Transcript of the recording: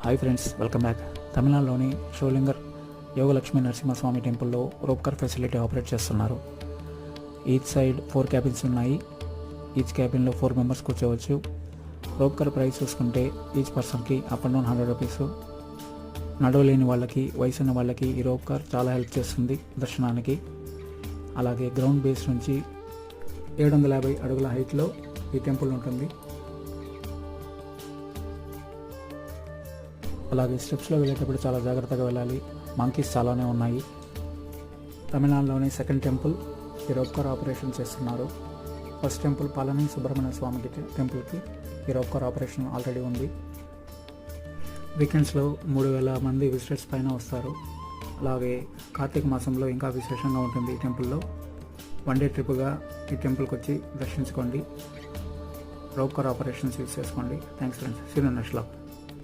Hi friends, welcome back. తమిళనాడులోని షోలింగర్ యోగలక్ష్మి నరసింహస్వామి టెంపుల్లో rope car facility operate చేస్తున్నారు. ఈచ్ సైడ్ 4 క్యాబిన్స్ ఉన్నాయి. ఈచ్ క్యాబిన్లో 4 మెంబర్స్ కూర్చోవచ్చు. రోప్ కార్ ప్రైస్ చూసుకుంటే ఈచ్ పర్సన్కి అప్ అండ్ డౌన్ 100 రూపీస్. నడవలేని వాళ్ళకి, వయసు ఉన్న వాళ్ళకి ఈ రోప్ కార్ చాలా హెల్ప్ చేస్తుంది దర్శనానికి. అలాగే గ్రౌండ్ బేస్ నుంచి 750 అడుగుల హైట్లో ఈ టెంపుల్ ఉంటుంది. అలాగే స్టెప్స్లో వెళ్ళేటప్పుడు చాలా జాగ్రత్తగా వెళ్ళాలి. మంకీస్ చాలానే ఉన్నాయి. తమిళనాడులోని సెకండ్ టెంపుల్ ఈ రోప్ కార్ ఆపరేషన్ చేస్తున్నారు. ఫస్ట్ టెంపుల్ పళని సుబ్రహ్మణ్య స్వామి టెంపుల్కి ఈ రోప్ కార్ ఆపరేషన్ ఆల్రెడీ ఉంది. వీకెండ్స్లో 3000 మంది విజిటర్స్ పైన వస్తారు. అలాగే కార్తీక మాసంలో ఇంకా విశేషంగా ఉంటుంది ఈ టెంపుల్లో. 1 డే ట్రిప్గా ఈ టెంపుల్కి వచ్చి దర్శించుకోండి. రోప్ కార్ ఆపరేషన్స్ యూజ్ చేసుకోండి. Thanks friends. See you next vlog.